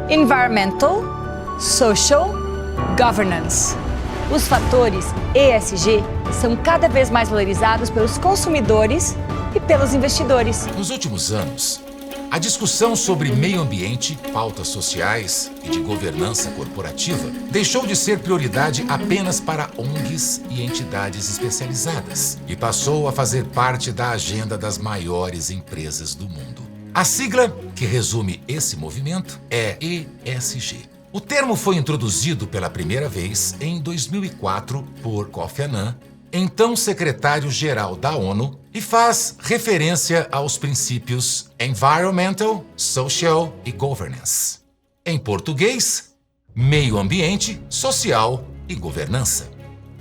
Environmental, Social, Governance. Os fatores ESG são cada vez mais valorizados pelos consumidores e pelos investidores. Nos últimos anos, a discussão sobre meio ambiente, pautas sociais e de governança corporativa deixou de ser prioridade apenas para ONGs e entidades especializadas e passou a fazer parte da agenda das maiores empresas do mundo. A sigla que resume esse movimento é ESG. O termo foi introduzido pela primeira vez em 2004 por Kofi Annan, então secretário-geral da ONU, e faz referência aos princípios Environmental, Social e Governance. Em português, meio ambiente, social e governança.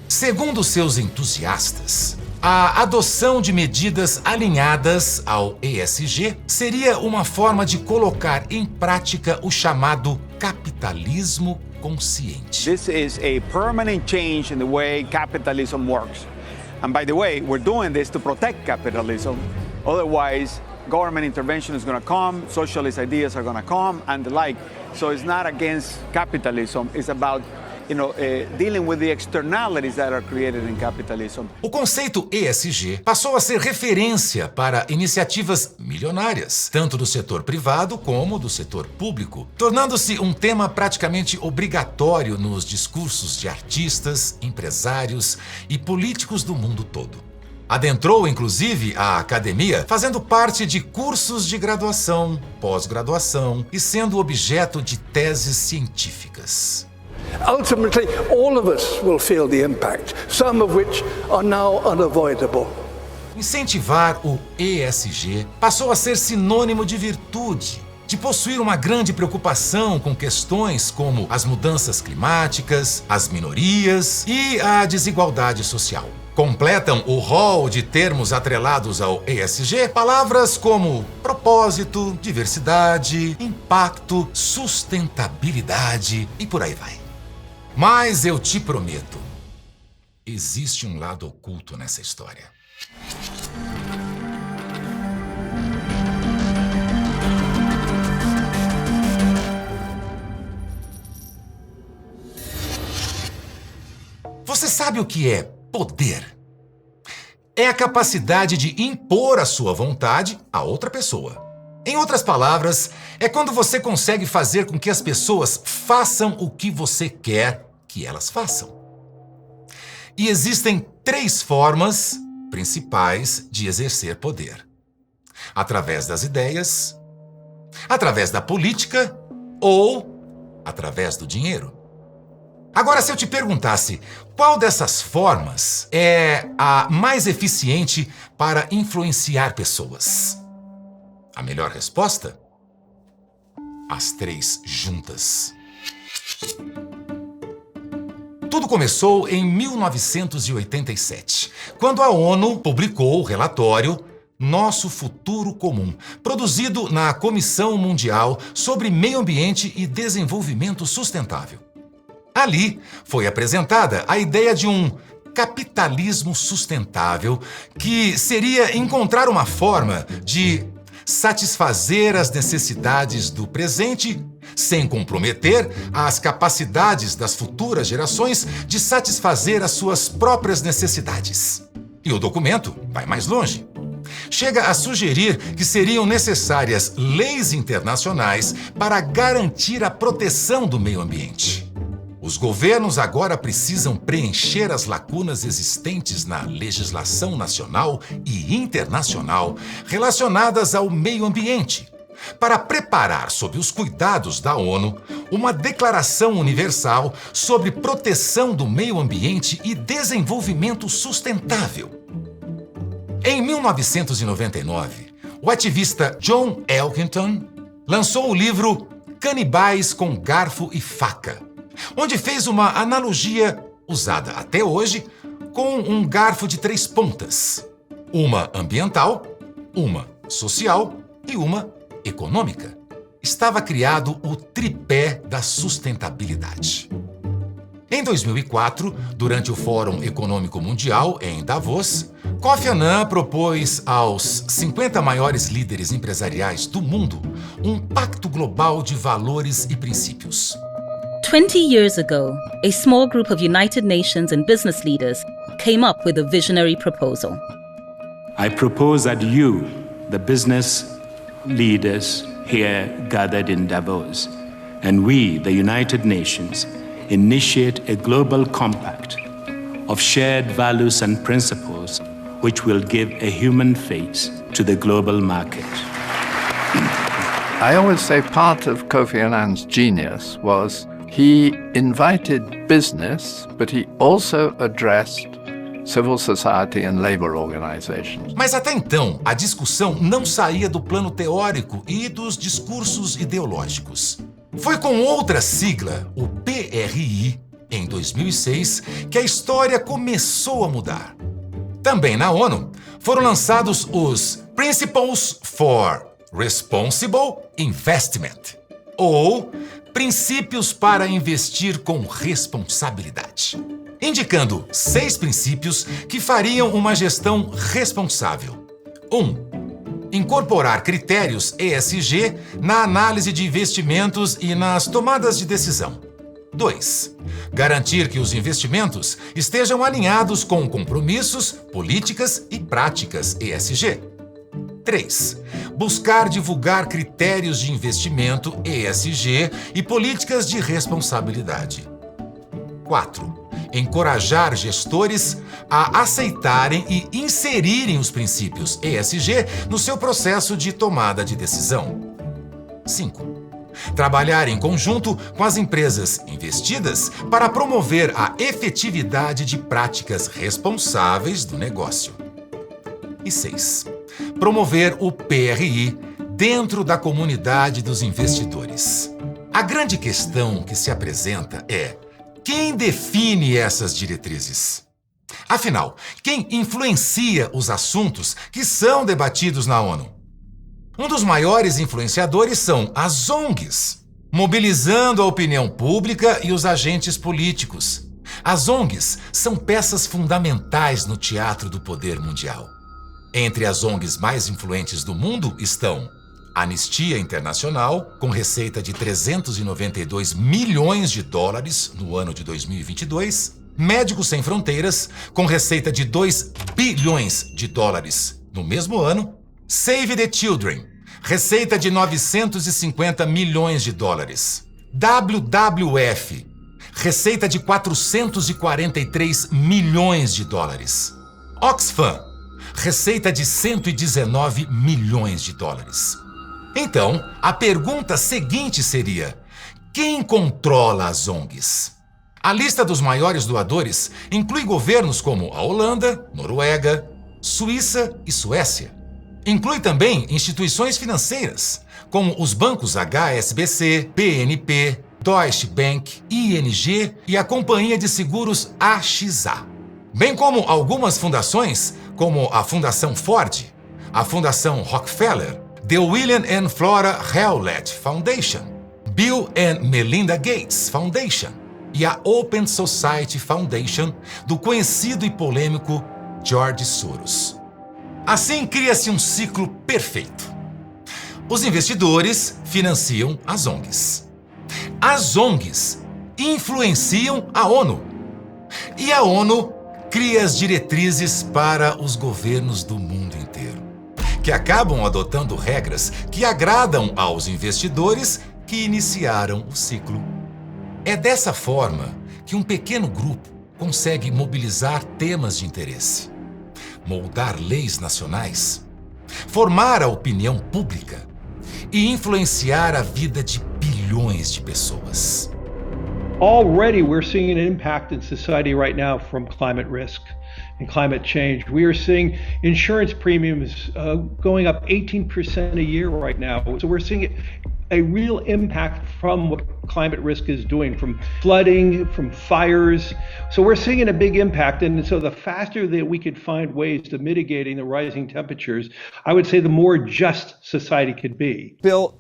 Segundo seus entusiastas, a adoção de medidas alinhadas ao ESG seria uma forma de colocar em prática o chamado capitalismo consciente. This is a permanent change in the way capitalism works. And by the way, we're doing this to protect capitalism. Otherwise, government intervention is going to come, socialist ideas are going to come, and the like. So it's not against capitalism, it's about dealing with the externalities that are created in capitalism. O conceito ESG passou a ser referência para iniciativas milionárias, tanto do setor privado como do setor público, tornando-se um tema praticamente obrigatório nos discursos de artistas, empresários e políticos do mundo todo. Adentrou, inclusive, a academia, fazendo parte de cursos de graduação, pós-graduação e sendo objeto de teses científicas. Ultimately, all of us will feel the impact, some of which are now unavoidable. Incentivar o ESG passou a ser sinônimo de virtude, de possuir uma grande preocupação com questões como as mudanças climáticas, as minorias e a desigualdade social. Completam o rol de termos atrelados ao ESG palavras como propósito, diversidade, impacto, sustentabilidade e por aí vai. Mas eu te prometo, existe um lado oculto nessa história. Você sabe o que é poder? É a capacidade de impor a sua vontade a outra pessoa. Em outras palavras, é quando você consegue fazer com que as pessoas façam o que você quer que elas façam. E existem 3 formas principais de exercer poder: através das ideias, através da política ou através do dinheiro. Agora, se eu te perguntasse qual dessas formas é a mais eficiente para influenciar pessoas? A melhor resposta? As 3 juntas. Tudo começou em 1987, quando a ONU publicou o relatório Nosso Futuro Comum, produzido na Comissão Mundial sobre Meio Ambiente e Desenvolvimento Sustentável. Ali foi apresentada a ideia de um capitalismo sustentável, que seria encontrar uma forma de satisfazer as necessidades do presente sem comprometer as capacidades das futuras gerações de satisfazer as suas próprias necessidades. E o documento vai mais longe. Chega a sugerir que seriam necessárias leis internacionais para garantir a proteção do meio ambiente. Os governos agora precisam preencher as lacunas existentes na legislação nacional e internacional relacionadas ao meio ambiente, para preparar, sob os cuidados da ONU, uma declaração universal sobre proteção do meio ambiente e desenvolvimento sustentável. Em 1999, o ativista John Elkington lançou o livro Canibais com Garfo e Faca, onde fez uma analogia usada até hoje com um garfo de 3 pontas: uma ambiental, uma social e uma econômica. Estava criado o tripé da sustentabilidade. Em 2004, durante o Fórum Econômico Mundial em Davos, Kofi Annan propôs aos 50 maiores líderes empresariais do mundo um pacto global de valores e princípios. 20 years ago, a small group of United Nations and business leaders came up with a visionary proposal. I propose that you, the business leaders here gathered in Davos, and we, the United Nations, initiate a global compact of shared values and principles which will give a human face to the global market. I always say part of Kofi Annan's genius was he invited business, but he also addressed civil society and labor organizations. Mas até então, a discussão não saía do plano teórico e dos discursos ideológicos. Foi com outra sigla, o PRI, em 2006, que a história começou a mudar. Também na ONU, foram lançados os Principles for Responsible Investment, ou Princípios para Investir com Responsabilidade, indicando 6 princípios que fariam uma gestão responsável. 1. Incorporar critérios ESG na análise de investimentos e nas tomadas de decisão. 2. Garantir que os investimentos estejam alinhados com compromissos, políticas e práticas ESG. 3. Buscar divulgar critérios de investimento ESG e políticas de responsabilidade. 4. Encorajar gestores a aceitarem e inserirem os princípios ESG no seu processo de tomada de decisão. 5. Trabalhar em conjunto com as empresas investidas para promover a efetividade de práticas responsáveis do negócio. E 6. Promover o PRI dentro da comunidade dos investidores. A grande questão que se apresenta é: quem define essas diretrizes? Afinal, quem influencia os assuntos que são debatidos na ONU? Um dos maiores influenciadores são as ONGs, mobilizando a opinião pública e os agentes políticos. As ONGs são peças fundamentais no teatro do poder mundial. Entre as ONGs mais influentes do mundo estão Anistia Internacional, com receita de 392 milhões de dólares no ano de 2022, Médicos Sem Fronteiras, com receita de 2 bilhões de dólares no mesmo ano, Save the Children, receita de 950 milhões de dólares, WWF, receita de 443 milhões de dólares, Oxfam, receita de 119 milhões de dólares. Então, a pergunta seguinte seria: quem controla as ONGs? A lista dos maiores doadores inclui governos como a Holanda, Noruega, Suíça e Suécia. Inclui também instituições financeiras, como os bancos HSBC, BNP, Deutsche Bank, ING e a companhia de seguros AXA. Bem como algumas fundações, como a Fundação Ford, a Fundação Rockefeller, The William and Flora Hewlett Foundation, Bill and Melinda Gates Foundation e a Open Society Foundation do conhecido e polêmico George Soros. Assim cria-se um ciclo perfeito. Os investidores financiam as ONGs. As ONGs influenciam a ONU. E a ONU cria as diretrizes para os governos do mundo inteiro, que acabam adotando regras que agradam aos investidores que iniciaram o ciclo. É dessa forma que um pequeno grupo consegue mobilizar temas de interesse, moldar leis nacionais, formar a opinião pública e influenciar a vida de bilhões de pessoas. Already we're seeing an impact in society right now from climate risk and climate change. We are seeing insurance premiums going up 18% a year right now. So we're seeing a real impact from what climate risk is doing, from flooding, from fires. So we're seeing a big impact. And so the faster that we could find ways to mitigating the rising temperatures, I would say the more just society could be. Bill,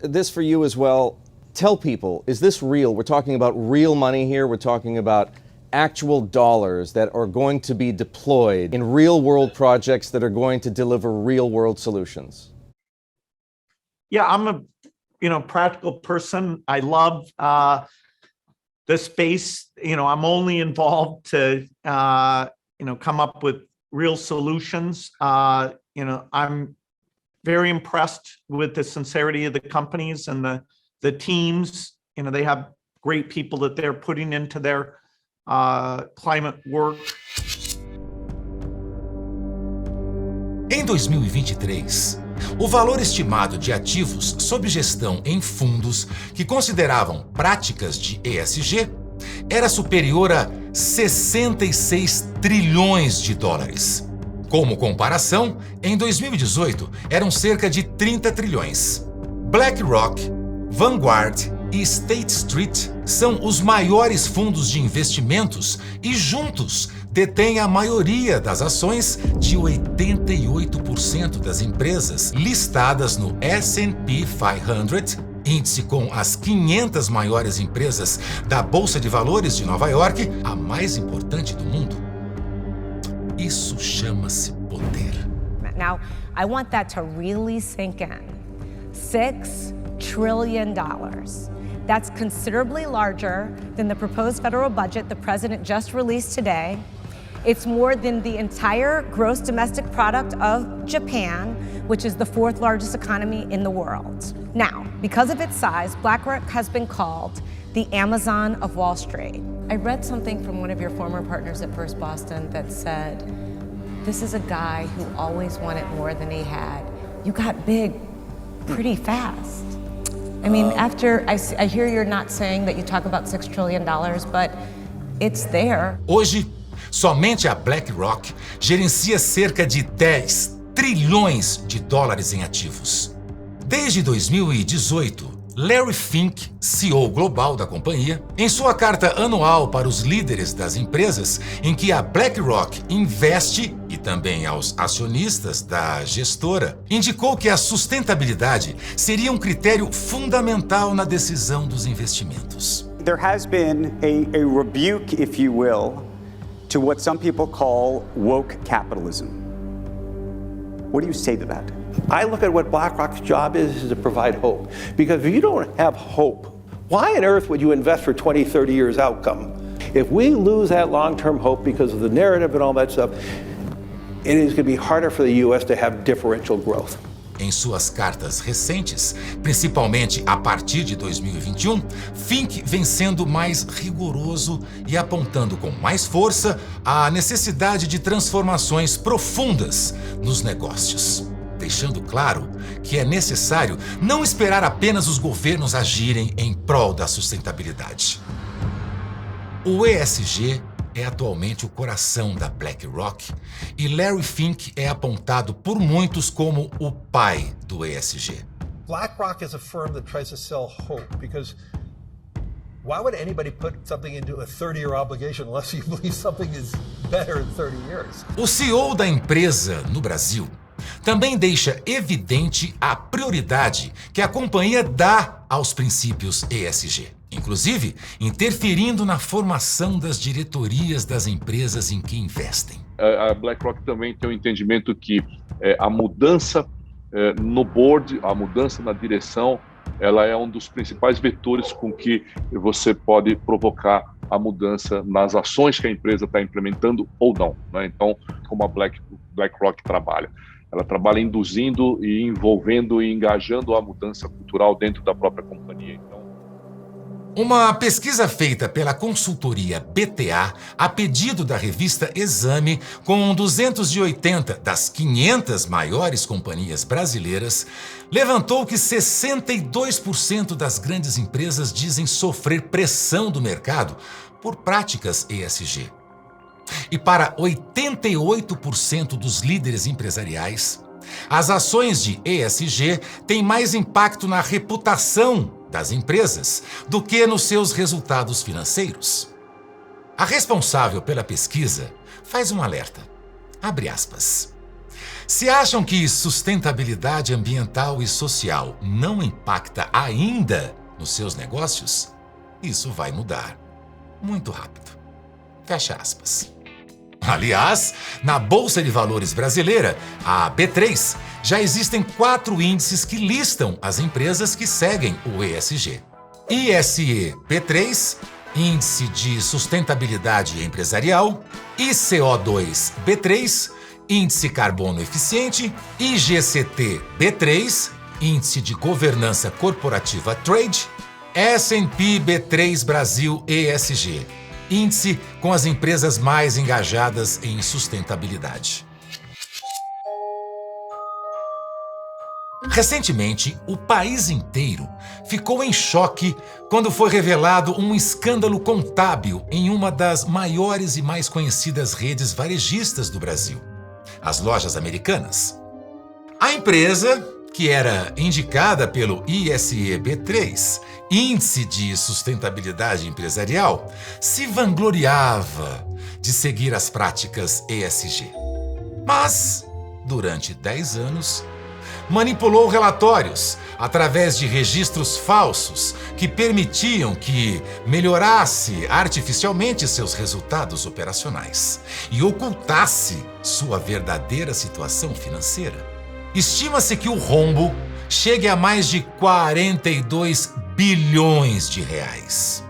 this for you as well. Tell people, is this real? We're talking about real money here. We're talking about actual dollars that are going to be deployed in real-world projects that are going to deliver real-world solutions? Yeah, I'm a practical person. I love the space. I'm only involved to come up with real solutions. I'm very impressed with the sincerity of the companies and the teams. They have great people that they're putting into their climate work. Em 2023, o valor estimado de ativos sob gestão em fundos que consideravam práticas de ESG era superior a 66 trilhões de dólares. Como comparação, em 2018 eram cerca de 30 trilhões. BlackRock, Vanguard e State Street são os maiores fundos de investimentos e juntos detêm a maioria das ações de 88% das empresas listadas no S&P 500, índice com as 500 maiores empresas da Bolsa de Valores de Nova York, a mais importante do mundo. Isso chama-se poder. Now, I want that to really sink in. $6 trillion. That's considerably larger than the proposed federal budget the president just released today. It's more than the entire gross domestic product of Japan, which is the 4th largest economy in the world. Now, because of its size, BlackRock has been called the Amazon of Wall Street. I read something from one of your former partners at First Boston that said, this is a guy who always wanted more than he had. You got big pretty fast. I mean, after I hear you're not saying that you talk about $6 trillion, but it's there. Hoje, somente a BlackRock gerencia cerca de 10 trilhões de dólares em ativos. Desde 2018, Larry Fink, CEO global da companhia, em sua carta anual para os líderes das empresas em que a BlackRock investe e também aos acionistas da gestora, indicou que a sustentabilidade seria um critério fundamental na decisão dos investimentos. There has been a rebuke, if you will, to what some people call woke capitalism. What do you say to that? I look at what BlackRock's job is to provide hope. Because if you don't have hope, why on earth would you invest for 20, 30 years outcome? If we lose that long-term hope because of the narrative and all that stuff, it is going to be harder for the U.S. to have differential growth. Em suas cartas recentes, principalmente a partir de 2021, Fink vem sendo mais rigoroso e apontando com mais força a necessidade de transformações profundas nos negócios, deixando claro que é necessário não esperar apenas os governos agirem em prol da sustentabilidade. O ESG é atualmente o coração da BlackRock e Larry Fink é apontado por muitos como o pai do ESG. BlackRock is a firm that tries to sell hope because why would anybody put something into a 30-year obligation unless you believe something is better in 30 years? O CEO da empresa no Brasil também deixa evidente a prioridade que a companhia dá aos princípios ESG, inclusive interferindo na formação das diretorias das empresas em que investem. A BlackRock também tem um entendimento que a mudança no board, a mudança na direção, ela é um dos principais vetores com que você pode provocar a mudança nas ações que a empresa está implementando ou não, né? Então, como a BlackRock trabalha? Ela trabalha induzindo e envolvendo e engajando a mudança cultural dentro da própria companhia. Então, uma pesquisa feita pela consultoria BTA, a pedido da revista Exame, com 280 das 500 maiores companhias brasileiras, levantou que 62% das grandes empresas dizem sofrer pressão do mercado por práticas ESG. E para 88% dos líderes empresariais, as ações de ESG têm mais impacto na reputação das empresas do que nos seus resultados financeiros. A responsável pela pesquisa faz um alerta. Abre aspas. Se acham que sustentabilidade ambiental e social não impacta ainda nos seus negócios, isso vai mudar muito rápido. Fecha aspas. Aliás, na Bolsa de Valores brasileira, a B3, já existem 4 índices que listam as empresas que seguem o ESG. ISE B3, Índice de Sustentabilidade Empresarial, ICO2 B3, Índice Carbono Eficiente, IGCT B3, Índice de Governança Corporativa Trade, S&P B3 Brasil ESG, índice com as empresas mais engajadas em sustentabilidade. Recentemente, o país inteiro ficou em choque quando foi revelado um escândalo contábil em uma das maiores e mais conhecidas redes varejistas do Brasil, as Lojas Americanas. A empresa, que era indicada pelo ISE B3, Índice de Sustentabilidade Empresarial, se vangloriava de seguir as práticas ESG. Mas, durante 10 anos, manipulou relatórios através de registros falsos que permitiam que melhorasse artificialmente seus resultados operacionais e ocultasse sua verdadeira situação financeira. Estima-se que o rombo chegue a mais de 42 bilhões de reais.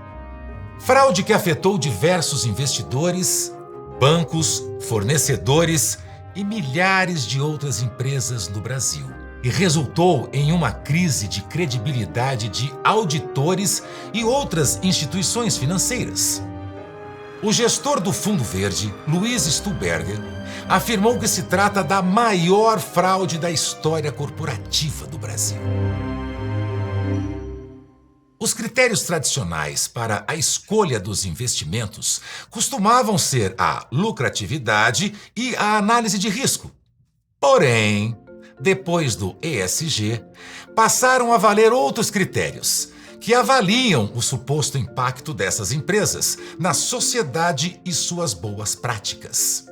Fraude que afetou diversos investidores, bancos, fornecedores e milhares de outras empresas no Brasil, e resultou em uma crise de credibilidade de auditores e outras instituições financeiras. O gestor do Fundo Verde, Luiz Stuhlberger, afirmou que se trata da maior fraude da história corporativa do Brasil. Os critérios tradicionais para a escolha dos investimentos costumavam ser a lucratividade e a análise de risco. Porém, depois do ESG, passaram a valer outros critérios que avaliam o suposto impacto dessas empresas na sociedade e suas boas práticas.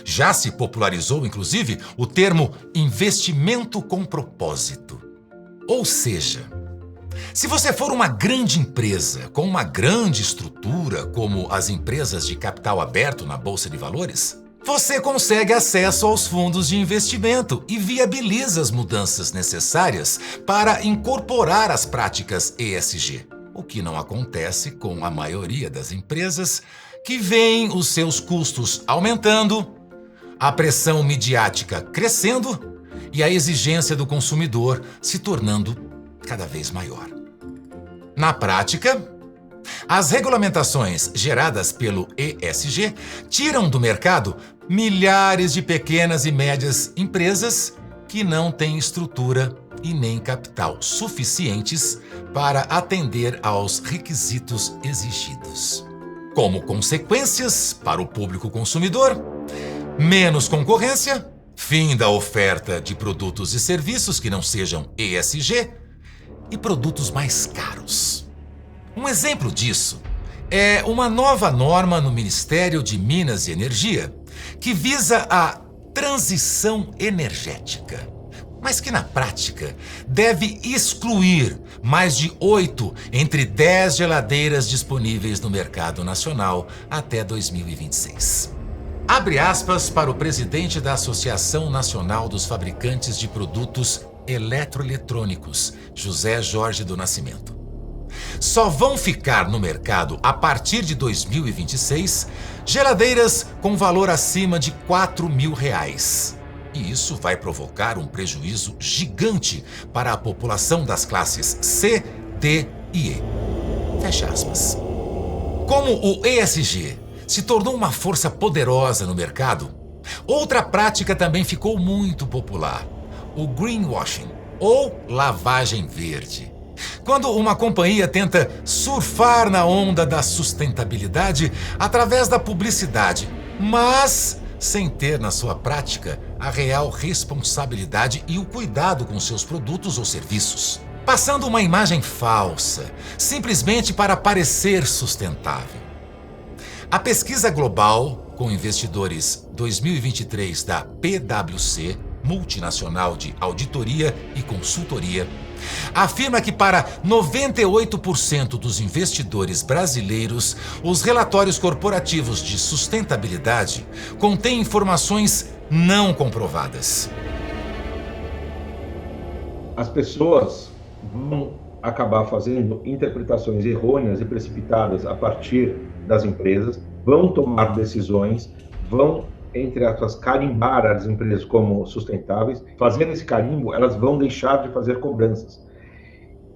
Já se popularizou, inclusive, o termo investimento com propósito. Ou seja, se você for uma grande empresa com uma grande estrutura, como as empresas de capital aberto na Bolsa de Valores, você consegue acesso aos fundos de investimento e viabiliza as mudanças necessárias para incorporar as práticas ESG, o que não acontece com a maioria das empresas, que veem os seus custos aumentando, a pressão midiática crescendo e a exigência do consumidor se tornando cada vez maior. Na prática, as regulamentações geradas pelo ESG tiram do mercado milhares de pequenas e médias empresas que não têm estrutura e nem capital suficientes para atender aos requisitos exigidos. Como consequências para o público consumidor, menos concorrência, fim da oferta de produtos e serviços que não sejam ESG e produtos mais caros. Um exemplo disso é uma nova norma no Ministério de Minas e Energia que visa a transição energética, mas que na prática deve excluir mais de 8 entre 10 geladeiras disponíveis no mercado nacional até 2026. Abre aspas para o presidente da Associação Nacional dos Fabricantes de Produtos Eletroeletrônicos, José Jorge do Nascimento. Só vão ficar no mercado a partir de 2026 geladeiras com valor acima de R$4.000. E isso vai provocar um prejuízo gigante para a população das classes C, D e E. Fecha aspas. Como o ESG se tornou uma força poderosa no mercado, outra prática também ficou muito popular: o greenwashing, ou lavagem verde. Quando uma companhia tenta surfar na onda da sustentabilidade através da publicidade, mas sem ter na sua prática a real responsabilidade e o cuidado com seus produtos ou serviços, passando uma imagem falsa, simplesmente para parecer sustentável. A pesquisa global com investidores 2023 da PwC, multinacional de auditoria e consultoria, afirma que para 98% dos investidores brasileiros, os relatórios corporativos de sustentabilidade contêm informações não comprovadas. As pessoas vão acabar fazendo interpretações errôneas e precipitadas a partir das empresas, vão tomar decisões, vão, entre aspas, carimbar as empresas como sustentáveis. Fazendo esse carimbo, elas vão deixar de fazer cobranças.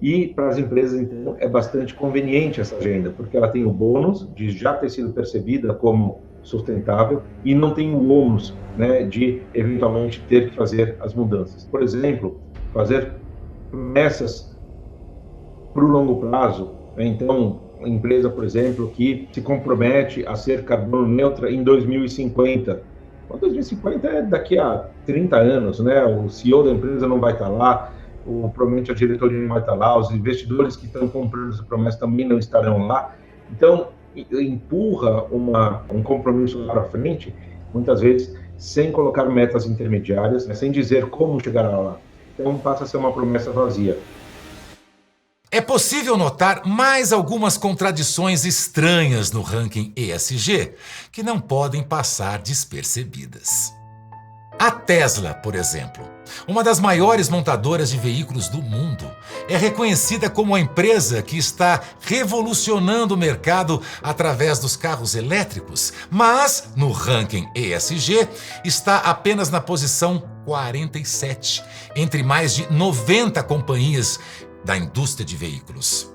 E para as empresas, então, é bastante conveniente essa agenda, porque ela tem o bônus de já ter sido percebida como sustentável e não tem o ônus, né, de eventualmente ter que fazer as mudanças. Por exemplo, fazer promessas para o longo prazo, né? Então, uma empresa, por exemplo, que se compromete a ser carbono neutra em 2050. Bom, 2050 é daqui a 30 anos, né? O CEO da empresa não vai estar lá, provavelmente a diretoria não vai estar lá, os investidores que estão comprando essa promessa também não estarão lá. Então, empurra um compromisso lá para frente, muitas vezes sem colocar metas intermediárias, né? Sem dizer como chegar lá. Então, passa a ser uma promessa vazia. É possível notar mais algumas contradições estranhas no ranking ESG que não podem passar despercebidas. A Tesla, por exemplo, uma das maiores montadoras de veículos do mundo, é reconhecida como a empresa que está revolucionando o mercado através dos carros elétricos, mas no ranking ESG está apenas na posição 47, entre mais de 90 companhias da indústria de veículos.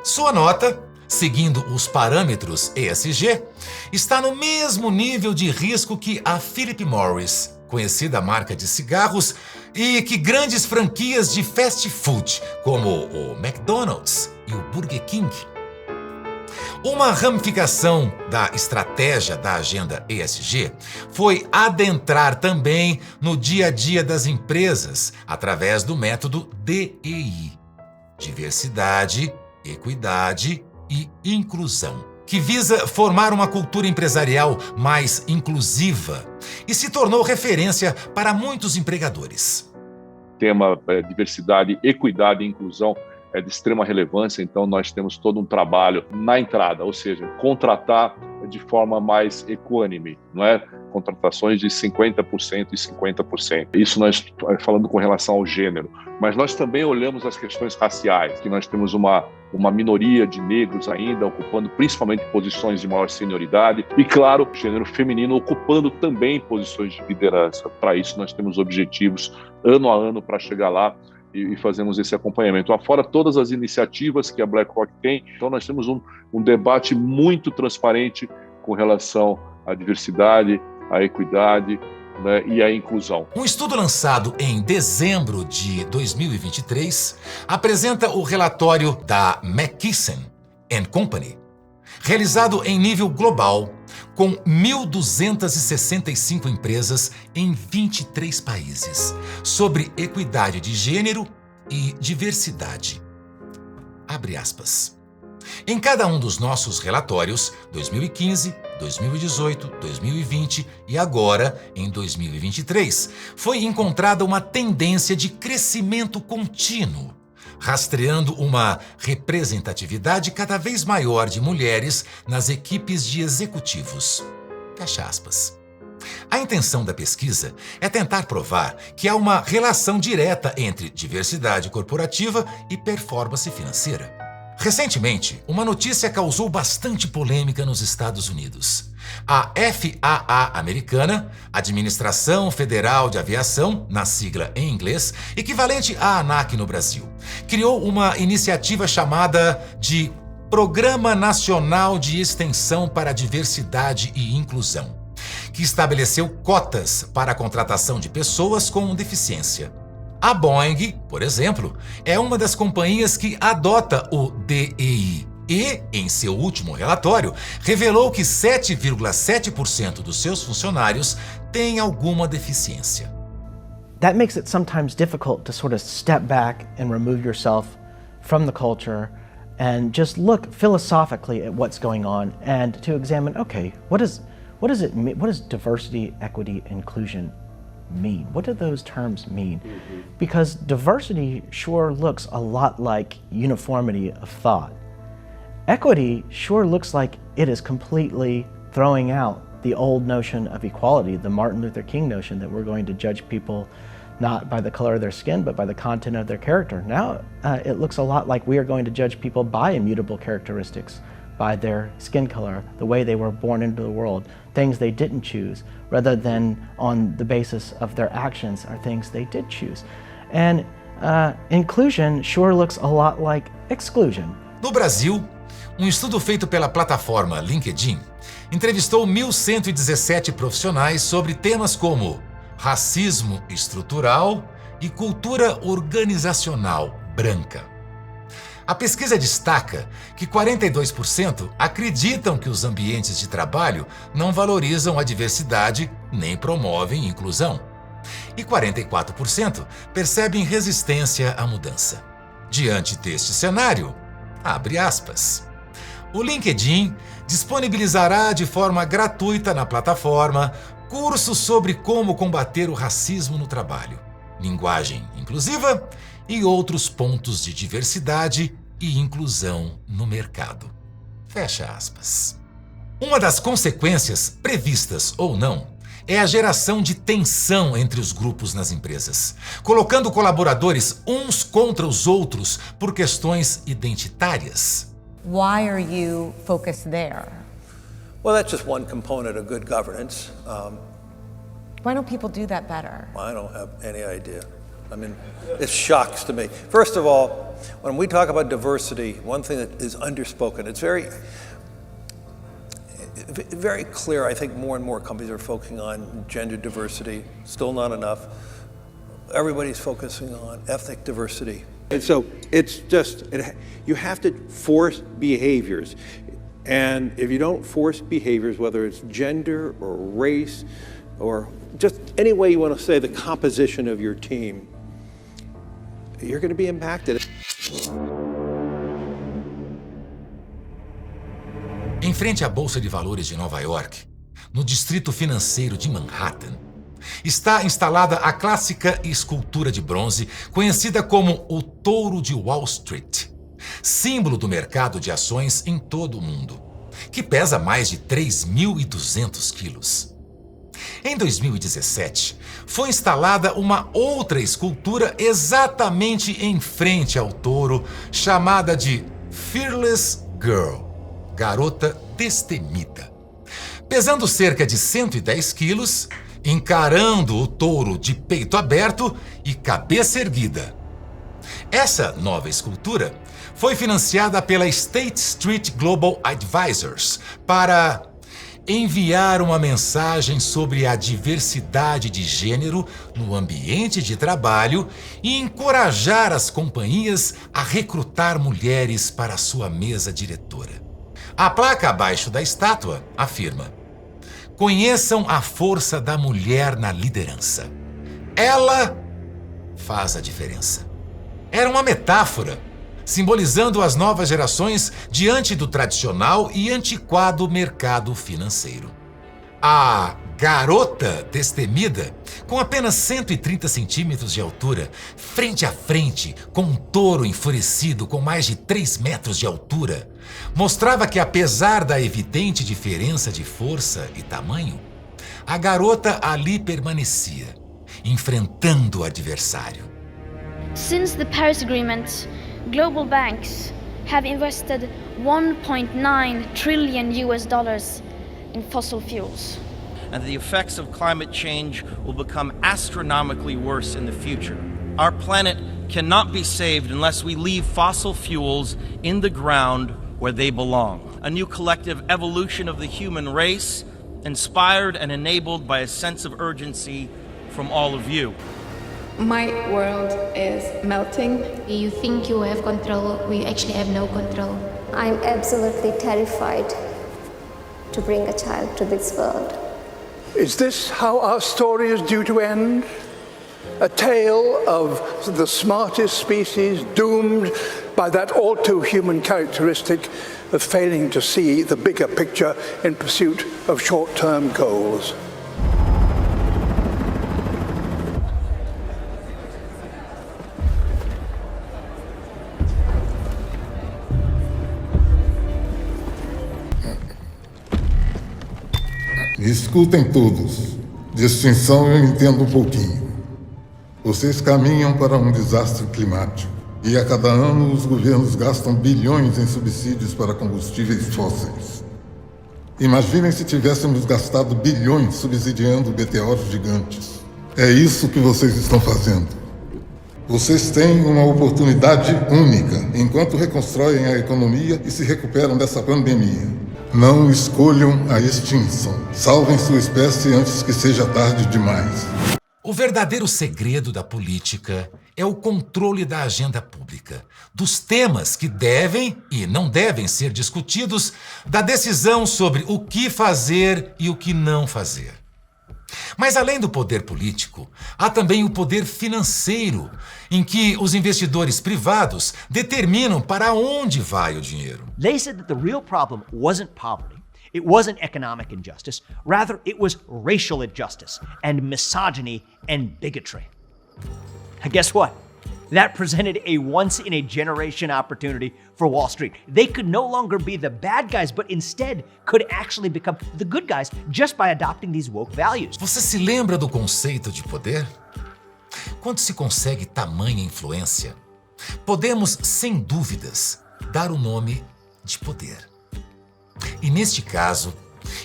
Sua nota, seguindo os parâmetros ESG, está no mesmo nível de risco que a Philip Morris, conhecida marca de cigarros, e que grandes franquias de fast food, como o McDonald's e o Burger King. Uma ramificação da estratégia da agenda ESG foi adentrar também no dia a dia das empresas através do método DEI. Diversidade, equidade e inclusão, que visa formar uma cultura empresarial mais inclusiva e se tornou referência para muitos empregadores. O tema diversidade, equidade e inclusão é de extrema relevância, então nós temos todo um trabalho na entrada, ou seja, contratar de forma mais equânime, não é? Contratações de 50% e 50%. Isso nós falando com relação ao gênero. Mas nós também olhamos as questões raciais, que nós temos uma minoria de negros ainda ocupando principalmente posições de maior senioridade e, claro, o gênero feminino ocupando também posições de liderança. Para isso nós temos objetivos ano a ano para chegar lá e fazemos esse acompanhamento. Afora todas as iniciativas que a BlackRock tem, então nós temos um debate muito transparente com relação à diversidade, à equidade, né, e à inclusão. Um estudo lançado em dezembro de 2023 apresenta o relatório da McKinsey & Company, realizado em nível global, com 1.265 empresas em 23 países, sobre equidade de gênero e diversidade. Abre aspas. Em cada um dos nossos relatórios, 2015, 2018, 2020 e agora, em 2023, foi encontrada uma tendência de crescimento contínuo, rastreando uma representatividade cada vez maior de mulheres nas equipes de executivos. Fecha aspas. A intenção da pesquisa é tentar provar que há uma relação direta entre diversidade corporativa e performance financeira. Recentemente, uma notícia causou bastante polêmica nos Estados Unidos. A FAA americana, Administração Federal de Aviação, na sigla em inglês, equivalente à ANAC no Brasil, criou uma iniciativa chamada de Programa Nacional de Extensão para a Diversidade e Inclusão, que estabeleceu cotas para a contratação de pessoas com deficiência. A Boeing, por exemplo, é uma das companhias que adota o DEI e, em seu último relatório, revelou que 7,7% dos seus funcionários têm alguma deficiência. That makes it sometimes difficult to sort of step back and remove yourself from the culture and just look philosophically at what's going on and to examine, okay, what does it mean? What does diversity, equity, inclusion mean? What do those terms mean? Because diversity sure looks a lot like uniformity of thought. Equity sure looks like it is completely throwing out the old notion of equality, the Martin Luther King notion that we're going to judge people not by the color of their skin, but by the content of their character. Now it looks a lot like we are going to judge people by immutable characteristics, by their skin color, the way they were born into the world, things they didn't choose, rather than on the basis of their actions or things they did choose. And inclusion sure looks a lot like exclusion. No Brasil, estudo feito pela plataforma LinkedIn entrevistou 1.117 profissionais sobre temas como racismo estrutural e cultura organizacional branca. A pesquisa destaca que 42% acreditam que os ambientes de trabalho não valorizam a diversidade nem promovem inclusão. E 44% percebem resistência à mudança. Diante deste cenário, abre aspas. O LinkedIn disponibilizará de forma gratuita na plataforma cursos sobre como combater o racismo no trabalho, linguagem inclusiva e outros pontos de diversidade e inclusão no mercado. Fecha aspas. Uma das consequências, previstas ou não, é a geração de tensão entre os grupos nas empresas, colocando colaboradores uns contra os outros por questões identitárias. Why are you focused there? Well, that's just one component of good governance. Why don't people do that better? I don't have any idea. I mean, it shocks to me. First of all, when we talk about diversity, one thing that is underspoken, it's very clear. I think more and more companies are focusing on gender diversity, still not enough. Everybody's focusing on ethnic diversity. And so it's just, you have to force behaviors. And if you don't force behaviors, whether it's gender or race or just any way you want to say the composition of your team, you're going to be impacted. Em frente à Bolsa de Valores de Nova York, no distrito financeiro de Manhattan, está instalada a clássica escultura de bronze conhecida como o Touro de Wall Street, símbolo do mercado de ações em todo o mundo, que pesa mais de 3.200 quilos. Em 2017, foi instalada uma outra escultura exatamente em frente ao touro, chamada de Fearless Girl, garota destemida. Pesando cerca de 110 quilos, encarando o touro de peito aberto e cabeça erguida. Essa nova escultura foi financiada pela State Street Global Advisors para enviar uma mensagem sobre a diversidade de gênero no ambiente de trabalho e encorajar as companhias a recrutar mulheres para sua mesa diretora. A placa abaixo da estátua afirma: conheçam a força da mulher na liderança. Ela faz a diferença. Era uma metáfora, simbolizando as novas gerações diante do tradicional e antiquado mercado financeiro. A garota destemida, com apenas 130 centímetros de altura, frente a frente com um touro enfurecido com mais de 3 metros de altura, mostrava que, apesar da evidente diferença de força e tamanho, a garota ali permanecia, enfrentando o adversário. Since the Paris Agreement, global banks have invested $1.9 trillion in fossil fuels. And the effects of climate change will become astronomically worse in the future. Our planet cannot be saved unless we leave fossil fuels in the ground where they belong. A new collective evolution of the human race, inspired and enabled by a sense of urgency from all of you. My world is melting. You think you have control, we actually have no control. I'm absolutely terrified to bring a child to this world. Is this how our story is due to end? A tale of the smartest species doomed by that all too human characteristic of failing to see the bigger picture in pursuit of short-term goals. Em frente à Bolsa de Valores de Nova York, no distrito financeiro de Manhattan, está instalada a clássica escultura de bronze conhecida como o Touro de Wall Street, símbolo do mercado de ações em todo o mundo, que pesa mais de 3.200 quilos. Everybody's focusing on ethnic diversity. Me escutem todos. De extinção eu entendo um pouquinho. Vocês caminham para um desastre climático. E a cada ano os governos gastam bilhões em subsídios para combustíveis fósseis. Imaginem se tivéssemos gastado bilhões subsidiando meteoros gigantes. É isso que vocês estão fazendo. Vocês têm uma oportunidade única enquanto reconstroem a economia e se recuperam dessa pandemia. Não escolham a extinção. Salvem sua espécie antes que seja tarde demais. O verdadeiro segredo da política é o controle da agenda pública, dos temas que devem e não devem ser discutidos, da decisão sobre o que fazer e o que não fazer. Mas além do poder político, há também o poder financeiro, em que os investidores privados determinam para onde vai o dinheiro. They said that the real problem wasn't poverty. It wasn't economic injustice. Rather, it was racial injustice and misogyny and bigotry. And guess what? That presented a once-in-a-generation opportunity for Wall Street. They could no longer be the bad guys, but instead could actually become the good guys just by adopting these woke values. Você se lembra do conceito de poder? Quando se consegue tamanha influência, podemos, sem dúvidas, dar o nome de poder. E neste caso,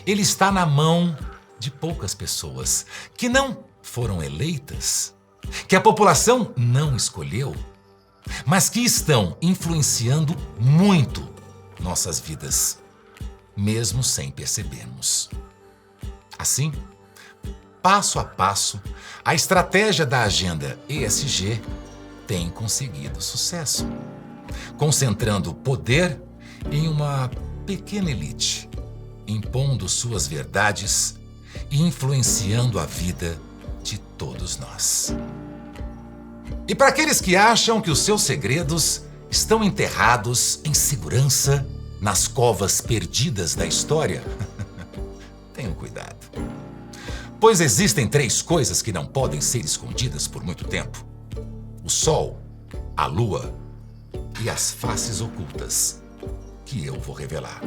ele está na mão de poucas pessoas que não foram eleitas, que a população não escolheu, mas que estão influenciando muito nossas vidas, mesmo sem percebermos. Assim, passo a passo, a estratégia da agenda ESG tem conseguido sucesso, concentrando poder em uma pequena elite, impondo suas verdades e influenciando a vida de todos nós. E para aqueles que acham que os seus segredos estão enterrados em segurança nas covas perdidas da história, tenham cuidado. Pois existem 3 coisas que não podem ser escondidas por muito tempo: o Sol, a Lua e as faces ocultas que eu vou revelar.